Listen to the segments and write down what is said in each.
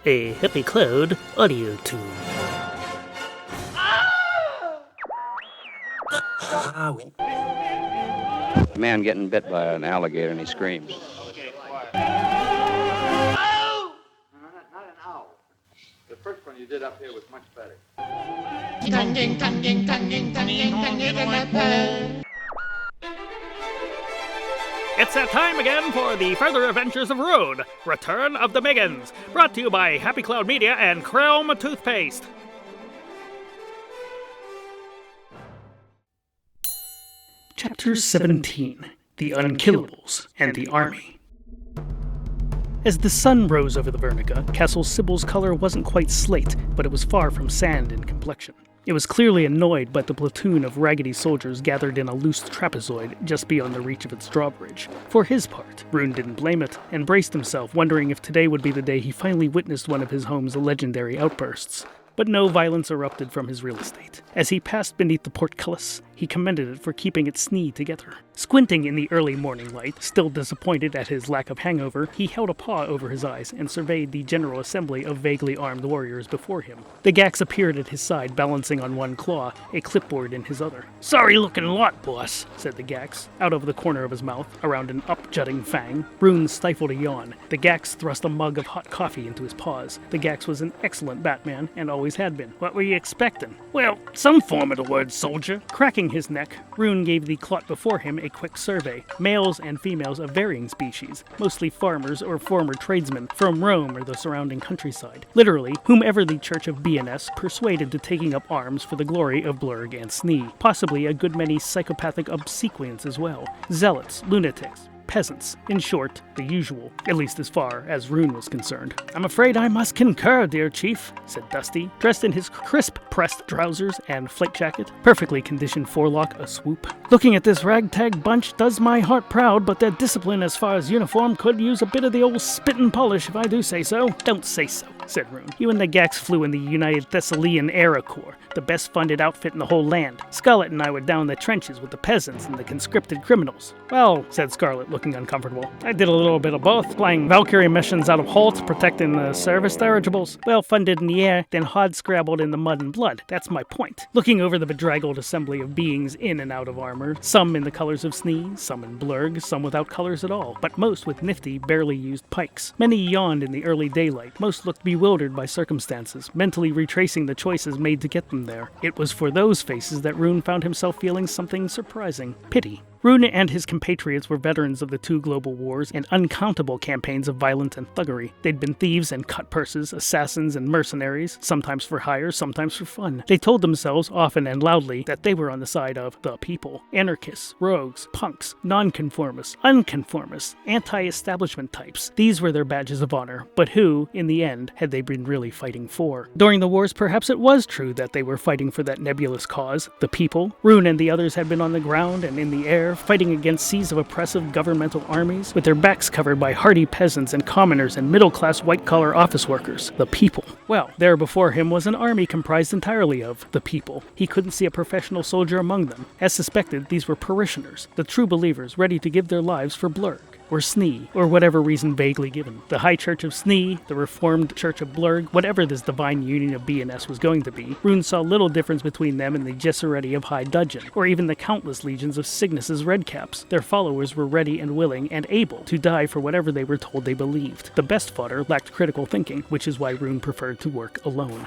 a Happy Cloud audio tool. A man getting bit by an alligator and he screams. Ow! No, not an owl. The first one you did up here was much better. It's that time again for the Further Adventures of Rune, Return of the Miggins, brought to you by Happy Cloud Media and Chrome Toothpaste. Chapter 17, The Unkillibles and the Army. As the sun rose over the Vernica, Castle Cybil's color wasn't quite slate, but it was far from sand in complexion. It was clearly annoyed by the platoon of raggedy soldiers gathered in a loose trapezoid just beyond the reach of its drawbridge. For his part, Rune didn't blame it, and braced himself, wondering if today would be the day he finally witnessed one of his home's legendary outbursts. But no violence erupted from his real estate. As he passed beneath the portcullis, he commended it for keeping its knee together. Squinting in the early morning light, still disappointed at his lack of hangover, he held a paw over his eyes and surveyed the general assembly of vaguely armed warriors before him. The Gax appeared at his side, balancing on one claw, a clipboard in his other. "Sorry-looking lot, boss," said the Gax, out of the corner of his mouth, around an up-jutting fang. Rune stifled a yawn. The Gax thrust a mug of hot coffee into his paws. The Gax was an excellent Batman, and always had been. "What were you expecting?" "Well, some form of the word, soldier." Cracking his neck, Rune gave the clot before him a quick survey. Males and females of varying species, mostly farmers or former tradesmen from Rome or the surrounding countryside. Literally, whomever the Church of BNS persuaded to taking up arms for the glory of Blurg and Snee. Possibly a good many psychopathic obsequients as well. Zealots, lunatics, peasants. In short, the usual, at least as far as Rune was concerned. "I'm afraid I must concur, dear chief," said Dusty, dressed in his crisp pressed trousers and flight jacket, perfectly conditioned forelock a swoop. "Looking at this ragtag bunch does my heart proud, but their discipline as far as uniform could use a bit of the old spit and polish, if I do say so." "Don't say so," said Rune. "You and the Gax flew in the United Thessalian Aero Corps, the best funded outfit in the whole land. Scarlet and I were down the trenches with the peasants and the conscripted criminals." "Well," said Scarlet, looking uncomfortable, "I did a little bit of both, flying Valkyrie missions out of Holt, protecting the service dirigibles. Well funded in the air, then hard-scrabbled in the mud and blood. That's my point." Looking over the bedraggled assembly of beings in and out of armor, some in the colors of Snee, some in Blurg, some without colors at all, but most with nifty, barely used pikes. Many yawned in the early daylight. Most looked bewildered by circumstances, mentally retracing the choices made to get them there. It was for those faces that Rune found himself feeling something surprising: pity. Rune and his compatriots were veterans of the two global wars and uncountable campaigns of violence and thuggery. They'd been thieves and cut purses, assassins and mercenaries, sometimes for hire, sometimes for fun. They told themselves, often and loudly, that they were on the side of the people. Anarchists, rogues, punks, nonconformists, unconformists, anti-establishment types. These were their badges of honor, but who, in the end, had they been really fighting for? During the wars, perhaps it was true that they were fighting for that nebulous cause, the people. Rune and the others had been on the ground and in the air, fighting against seas of oppressive governmental armies, with their backs covered by hardy peasants and commoners and middle-class white-collar office workers. The people. Well, there before him was an army comprised entirely of the people. He couldn't see a professional soldier among them. As suspected, these were parishioners, the true believers ready to give their lives for Blurg, or Snee, or whatever reason vaguely given. The High Church of Snee, the Reformed Church of Blurg, whatever this divine union of BNS was going to be, Rune saw little difference between them and the Gesseretti of High Dudgeon, or even the countless legions of Cygnus's Redcaps. Their followers were ready and willing and able to die for whatever they were told they believed. The best fodder lacked critical thinking, which is why Rune preferred to work alone.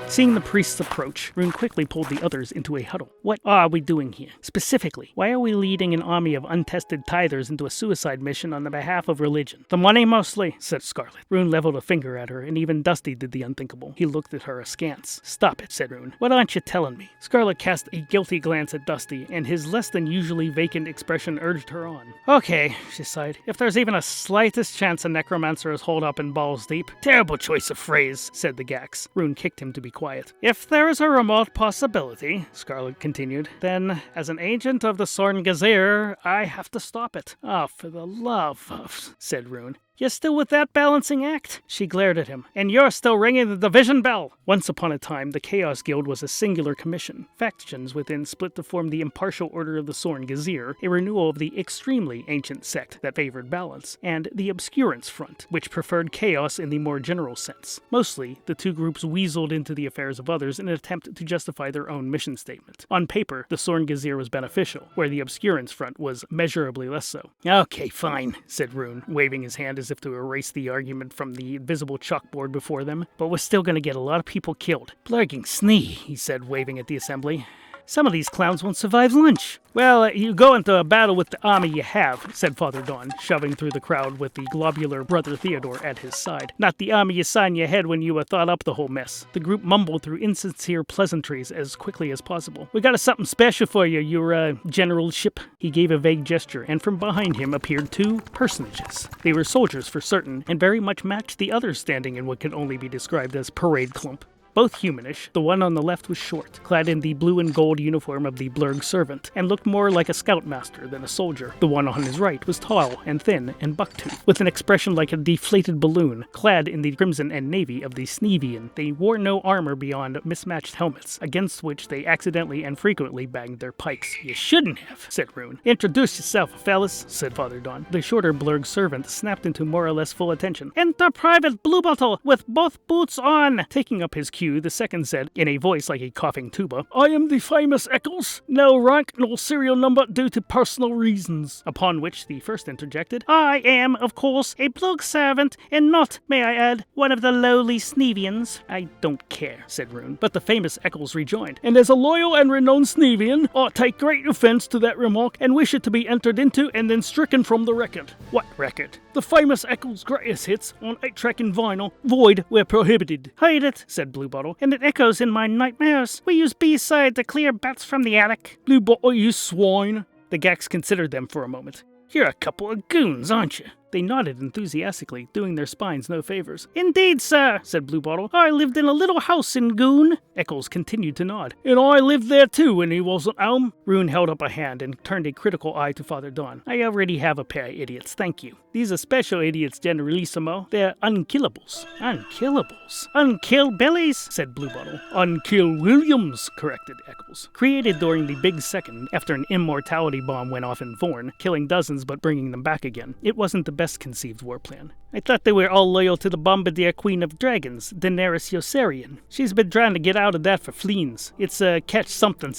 Seeing the priests approach, Rune quickly pulled the others into a huddle. "What are we doing here? Specifically, why are we leading an army of untested tithers into a suicide mission on the behalf of religion?" "The money, mostly," said Scarlet. Rune leveled a finger at her, and even Dusty did the unthinkable. He looked at her askance. "Stop it," said Rune. "What aren't you telling me?" Scarlet cast a guilty glance at Dusty, and his less than usually vacant expression urged her on. "Okay," she sighed. "If there's even a slightest chance a necromancer is holed up in Balls Deep." "Terrible choice of phrase," said the Gax. Rune kicked him to be quiet. "If there is a remote possibility," Scarlet continued, "then, as an agent of the Sorn Gazir, I have to stop it." "Oh, for the love of," said Rune. "You're still with that balancing act?" She glared at him. "And you're still ringing the division bell!" Once upon a time, the Chaos Guild was a singular commission. Factions within split to form the Impartial Order of the Sorn Gazir, a renewal of the extremely ancient sect that favored balance, and the Obscurance Front, which preferred chaos in the more general sense. Mostly, the two groups weaseled into the affairs of others in an attempt to justify their own mission statement. On paper, the Sorn Gazir was beneficial, where the Obscurance Front was measurably less so. "Okay, fine," said Rune, waving his hand as if to erase the argument from the invisible chalkboard before them. "But we're still going to get a lot of people killed." "Blurging snee," he said, waving at the assembly. "Some of these clowns won't survive lunch." "Well, you go into a battle with the army you have," said Father Dawn, shoving through the crowd with the globular Brother Theodore at his side. "Not the army you saw in your head when you were thought up the whole mess." The group mumbled through insincere pleasantries as quickly as possible. "We got something special for you, your generalship." He gave a vague gesture, and from behind him appeared two personages. They were soldiers for certain, and very much matched the others standing in what could only be described as parade clump. Both humanish, the one on the left was short, clad in the blue and gold uniform of the Blurg servant, and looked more like a scoutmaster than a soldier. The one on his right was tall and thin and buck-toothed, with an expression like a deflated balloon, clad in the crimson and navy of the Snevian. They wore no armor beyond mismatched helmets, against which they accidentally and frequently banged their pikes. "You shouldn't have," said Rune. "Introduce yourself, fellas," said Father Dawn. The shorter Blurg servant snapped into more or less full attention. "Enter Private Bluebottle, with both boots on!" Taking up his cue, the second said, in a voice like a coughing tuba, "I am the famous Eccles. No rank nor serial number due to personal reasons." Upon which the first interjected, "I am, of course, a Blurg servant, and not, may I add, one of the lowly Snevians." "I don't care," said Rune. But the famous Eccles rejoined, "And as a loyal and renowned Snevian, I take great offense to that remark and wish it to be entered into and then stricken from the record." "What record?" "The famous Eccles' greatest hits on 8-track and vinyl, void where prohibited." "Hate it," said Bluebottle, "and it echoes in my nightmares. We use B-side to clear bats from the attic." "Bluebottle, you swine." The Gax considered them for a moment. "You're a couple of goons, aren't you?" They nodded enthusiastically, doing their spines no favors. "Indeed, sir," said Bluebottle. "I lived in a little house in Goon." Eccles continued to nod. "And I lived there too when he wasn't home." Rune held up a hand and turned a critical eye to Father Dawn. "I already have a pair of idiots, thank you. These are special idiots, Generalissimo. They're Unkillables." "Unkillables? Unkillbillies?" said Bluebottle. "Unkill Williams," corrected Eccles. Created during the Big Second after an immortality bomb went off in Vorn, killing dozens but bringing them back again. It wasn't the best conceived war plan. "I thought they were all loyal to the Bombardier Queen of Dragons, Daenerys Yossarian. She's been trying to get out of that for fleens. It's a catch something.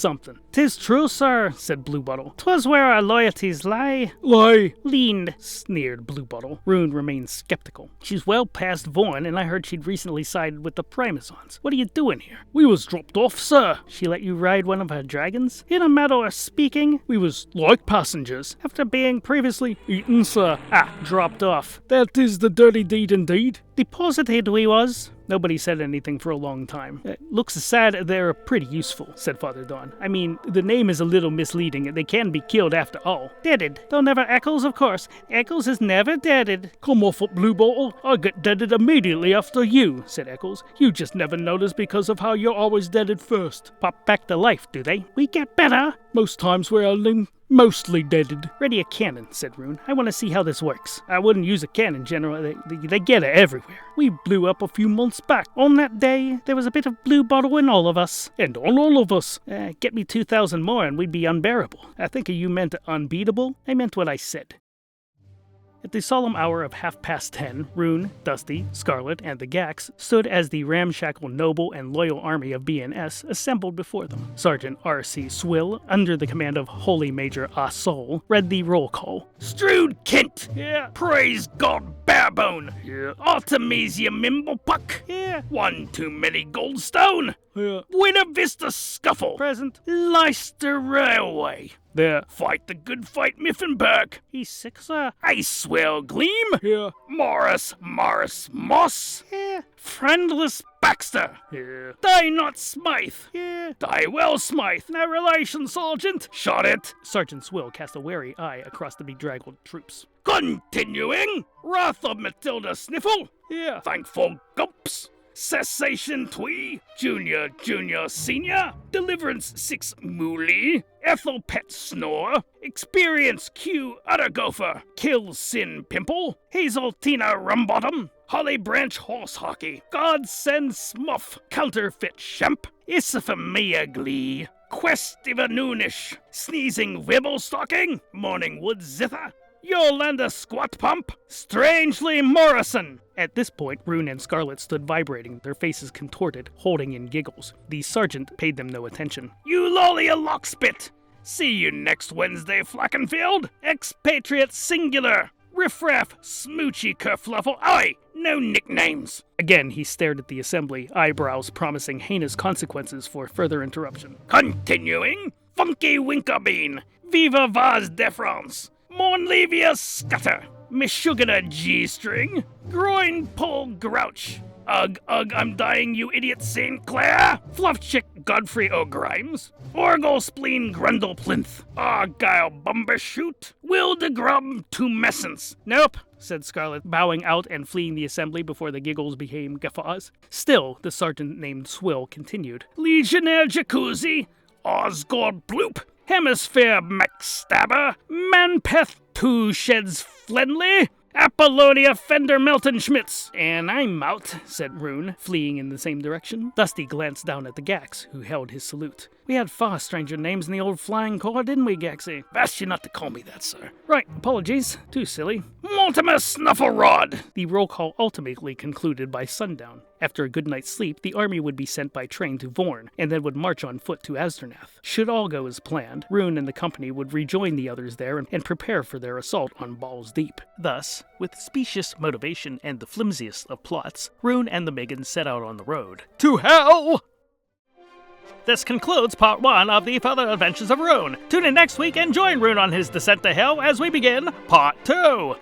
"'Tis true, sir," said Bluebottle. "'Twas where our loyalties lie." "Lie?" "Leaned," sneered Bluebottle. Rune remained skeptical. "She's well past Vorn, and I heard she'd recently sided with the Primazons. What are you doing here?" "We was dropped off, sir." "She let you ride one of her dragons?" "In a matter of speaking, we was like passengers." "After being previously—" "Eaten, sir." "Ah, dropped off." "That is the dirty deed indeed." "Deposited we was." Nobody said anything for a long time. "Looks sad they're pretty useful," said Father Dawn. "I mean, the name is a little misleading. They can be killed after all." "Deaded. Though never Eccles, of course. Eccles is never deaded." "Come off it, Bluebottle. I get deaded immediately after you," said Eccles. "You just never notice because of how you're always deaded first." "Pop back to life, do they?" "We get better." "Most times we're mostly deaded." "Ready a cannon," said Rune. "I want to see how this works." "I wouldn't use a cannon, General. They get it everywhere. We blew up a few months back. On that day, there was a bit of Bluebottle in all of us." "And on all of us." Get me 2,000 more and we'd be unbearable." "I think you meant unbeatable." "I meant what I said." At the solemn hour of 10:30, Rune, Dusty, Scarlet, and the Gax stood as the ramshackle noble and loyal army of BNS assembled before them. Sergeant R.C. Swill, under the command of Holy Major Asol, read the roll call. "Strood Kent! Yeah. Praise God, Barebone! Yeah. Artemisia Mimblepuck! Yeah. One too many Goldstone! Yeah. Buena Vista Scuffle! Present. Leicester Railway! There. Fight the good fight, Miffenberg! He's sick, sir. Icewell Gleam! Here. Morris Moss! Yeah. Friendless Baxter! Yeah. Die not Smythe! Yeah. Die well, Smythe! No relation, Sergeant. Shot it! Sergeant Swill cast a wary eye across the bedraggled troops. Continuing! Wrath of Matilda Sniffle! Yeah. Thankful Gumps! Cessation Twee, Junior, Senior, Deliverance 6 Mooly, Ethel Pet Snore, Experience Q Utter Gopher, Kill Sin Pimple, Hazeltina Rumbottom, Holly Branch Horse Hockey, Godsend Smuff, Counterfeit Shemp, Isophamia Glee, Questiva Noonish, Sneezing Wibblestocking, Morningwood Zither, Yolanda Squat Pump, Strangely Morrison. At this point, Rune and Scarlet stood vibrating, their faces contorted, holding in giggles. The sergeant paid them no attention. You lolly a lockspit! See you next Wednesday, Flackenfield! Expatriate Singular! Riffraff, Smoochy Kerfluffle, aye, no nicknames! Again, he stared at the assembly, eyebrows promising heinous consequences for further interruption. Continuing, Funky Winkerbean, Viva Vaz de France, Mornlevia Scutter, Mishugana G-String, Groin Pull Grouch, Ugh, I'm dying, you idiot St. Clair, Fluffchick Godfrey O'Grimes, Orgle Spleen Grundle Plinth, Argyle Bumbershoot, Will de Grub Tumescence. Nope, said Scarlet, bowing out and fleeing the assembly before the giggles became guffaws. Still, the sergeant named Swill continued. Legionnaire Jacuzzi, Osgood Bloop, Hemisphere McStabber, Manpeth Two Sheds Flenley, Apollonia Fender Melton Schmitz. And I'm out, said Rune, fleeing in the same direction. Dusty glanced down at the Gax, who held his salute. We had far stranger names in the old flying corps, didn't we, Gaxy? Asked you not to call me that, sir. Right, apologies. Too silly. Mortimer Snufflerod! The roll call ultimately concluded by sundown. After a good night's sleep, the army would be sent by train to Vorn, and then would march on foot to Azdernath. Should all go as planned, Rune and the company would rejoin the others there and prepare for their assault on Balls Deep. Thus, with specious motivation and the flimsiest of plots, Rune and the Megan set out on the road. To hell! This concludes part 1 of the Further Adventures of Rune. Tune in next week and join Rune on his descent to hell as we begin part 2.